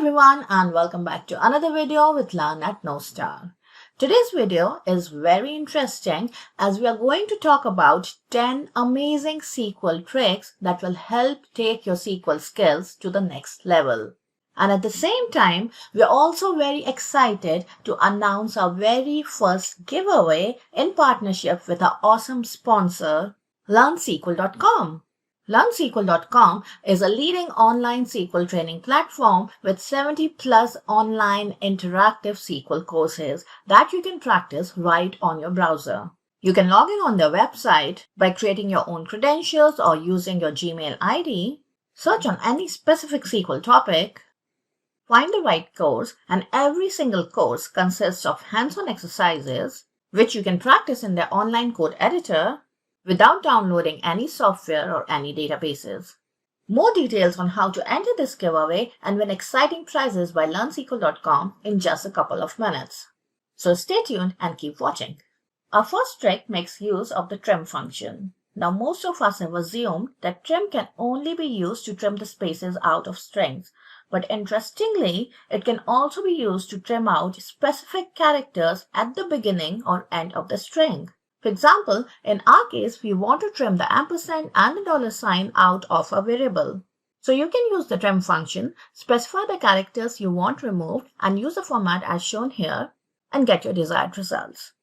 everyone and welcome back to another video with Learn at No Star. Today's video is very interesting as we are going to talk about 10 amazing SQL tricks that will help take your SQL skills to the next level. And at the same time, we are also very excited to announce our very first giveaway in partnership with our awesome sponsor, LearnSQL.com. LearnSQL.com is a leading online SQL training platform with 70 plus online interactive SQL courses that you can practice right on your browser. You can log in on their website by creating your own credentials or using your Gmail ID, search on any specific SQL topic, find the right course, and every single course consists of hands-on exercises which you can practice in their online code editor without downloading any software or any databases. More details on how to enter this giveaway and win exciting prizes by LearnSQL.com in just a couple of minutes. So stay tuned and keep watching. Our first trick makes use of the trim function. Now most of us have assumed that trim can only be used to trim the spaces out of strings. But interestingly, it can also be used to trim out specific characters at the beginning or end of the string. For example, in our case, we want to trim the ampersand and the $sign out of a variable. So you can use the trim function, specify the characters you want removed, and use the format as shown here, and get your desired results.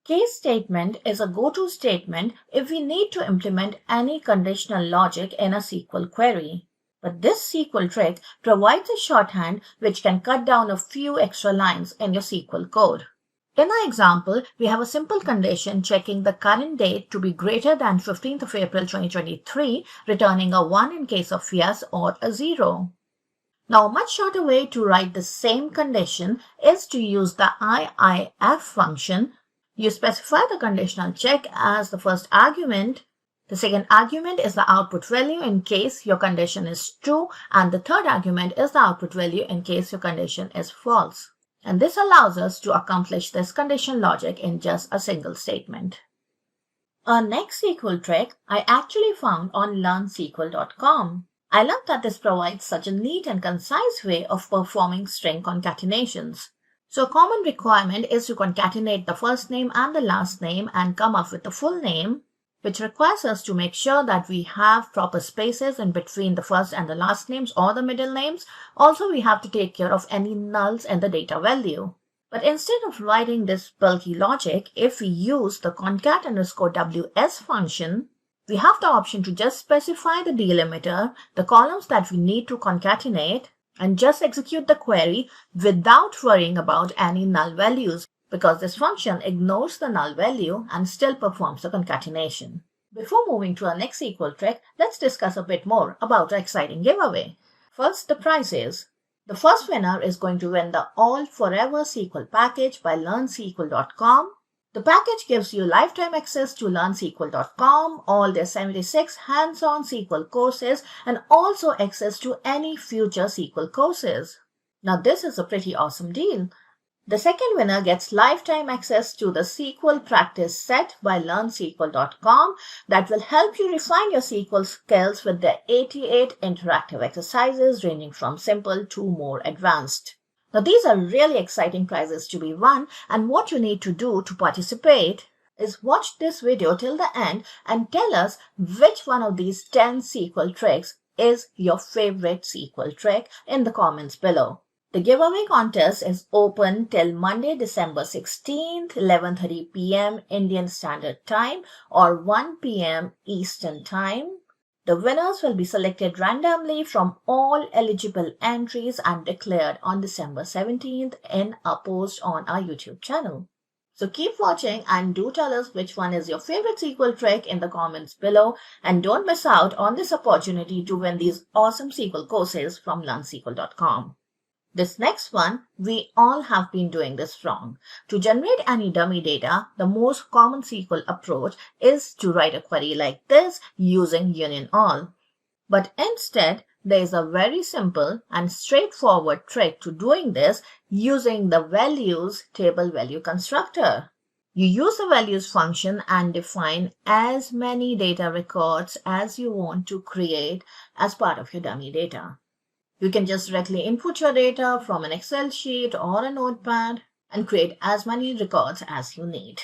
Case statement is a go-to statement if we need to implement any conditional logic in a SQL query. But this SQL trick provides a shorthand which can cut down a few extra lines in your SQL code. In our example, we have a simple condition checking the current date to be greater than 15th of April 2023, returning a 1 in case of yes or a 0. Now, a much shorter way to write the same condition is to use the IIF function. You specify the conditional check as the first argument. The second argument is the output value in case your condition is true, and the third argument is the output value in case your condition is false. And this allows us to accomplish this condition logic in just a single statement. Our next SQL trick I actually found on LearnSQL.com. I love that this provides such a neat and concise way of performing string concatenations. So a common requirement is to concatenate the first name and the last name and come up with the full name, which requires us to make sure that we have proper spaces in between the first and the last names or the middle names. Also, we have to take care of any nulls in the data value. But instead of writing this bulky logic, if we use the concat_ws function, we have the option to just specify the delimiter, the columns that we need to concatenate, and just execute the query without worrying about any null values, because this function ignores the null value and still performs the concatenation. Before moving to our next SQL trick, let's discuss a bit more about our exciting giveaway. First, the prizes. The first winner is going to win the All Forever SQL package by LearnSQL.com. The package gives you lifetime access to LearnSQL.com, all their 76 hands-on SQL courses, and also access to any future SQL courses. Now, this is a pretty awesome deal. The second winner gets lifetime access to the SQL practice set by LearnSQL.com that will help you refine your SQL skills with their 88 interactive exercises ranging from simple to more advanced. Now, these are really exciting prizes to be won, and what you need to do to participate is watch this video till the end and tell us which one of these 10 SQL tricks is your favorite SQL trick in the comments below. The giveaway contest is open till Monday, December 16th, 11:30 p.m. Indian Standard Time or 1 p.m. Eastern Time. The winners will be selected randomly from all eligible entries and declared on December 17th in a post on our YouTube channel. So keep watching and do tell us which one is your favorite SQL trick in the comments below, and don't miss out on this opportunity to win these awesome SQL courses from LearnSQL.com. This next one, we all have been doing this wrong. To generate any dummy data, the most common SQL approach is to write a query like this using union all. But instead, there is a very simple and straightforward trick to doing this using the values table value constructor. You use the values function and define as many data records as you want to create as part of your dummy data. You can just directly input your data from an Excel sheet or a notepad and create as many records as you need.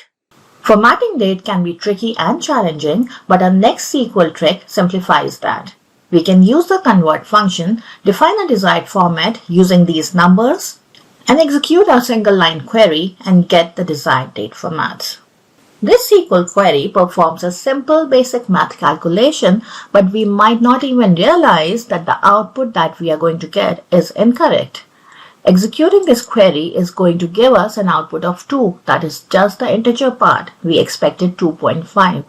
Formatting date can be tricky and challenging, but our next SQL trick simplifies that. We can use the convert function, define a desired format using these numbers, and execute our single line query and get the desired date formats. This SQL query performs a simple basic math calculation, but we might not even realize that the output that we are going to get is incorrect. Executing this query is going to give us an output of 2, that is just the integer part. We expected 2.5.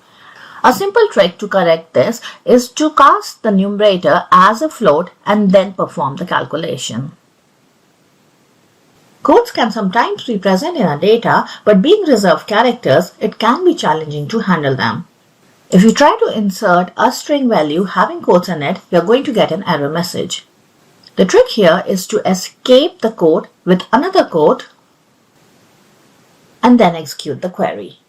A simple trick to correct this is to cast the numerator as a float and then perform the calculation. Quotes can sometimes be present in our data, but being reserved characters, it can be challenging to handle them. If you try to insert a string value having quotes in it, you're going to get an error message. The trick here is to escape the quote with another quote and then execute the query.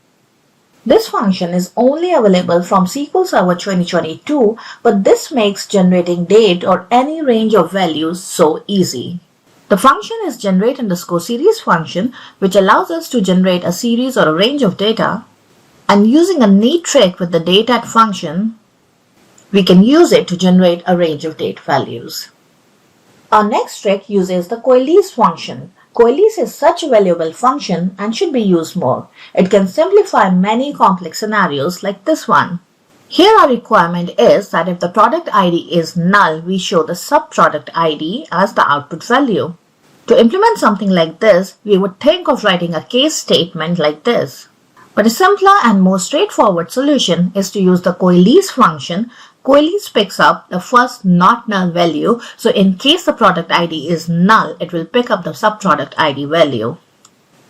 This function is only available from SQL Server 2022, but this makes generating date or any range of values so easy. The function is generate_series function, which allows us to generate a series or a range of data, and using a neat trick with the date@, function, we can use it to generate a range of date values. Our next trick uses the Coalesce function. Coalesce is such a valuable function and should be used more. It can simplify many complex scenarios like this one. Here our requirement is that if the product ID is null, we show the subproduct ID as the output value. To implement something like this, we would think of writing a case statement like this. But a simpler and more straightforward solution is to use the Coalesce function. Coalesce picks up the first not null value, so in case the product ID is null, it will pick up the subproduct ID value.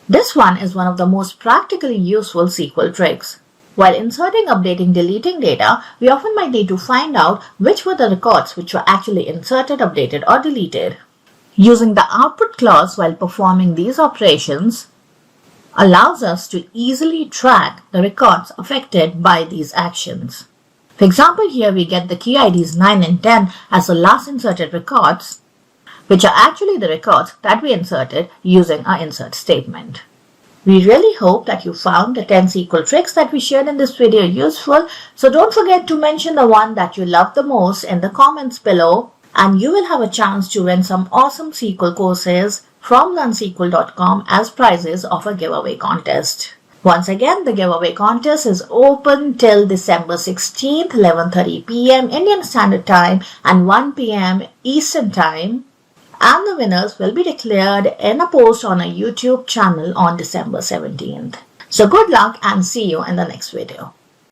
This one is one of the most practically useful SQL tricks. While inserting, updating, deleting data, we often might need to find out which were the records which were actually inserted, updated, or deleted. Using the output clause while performing these operations allows us to easily track the records affected by these actions. For example, here we get the key IDs 9 and 10 as the last inserted records, which are actually the records that we inserted using our insert statement. We really hope that you found the 10 SQL tricks that we shared in this video useful, so don't forget to mention the one that you love the most in the comments below, and you will have a chance to win some awesome SQL courses from learnsql.com as prizes of a giveaway contest. Once again, the giveaway contest is open till December 16th, 11:30 p.m. Indian Standard Time and 1 p.m. Eastern Time. And the winners will be declared in a post on our YouTube channel on December 17th. So good luck and see you in the next video.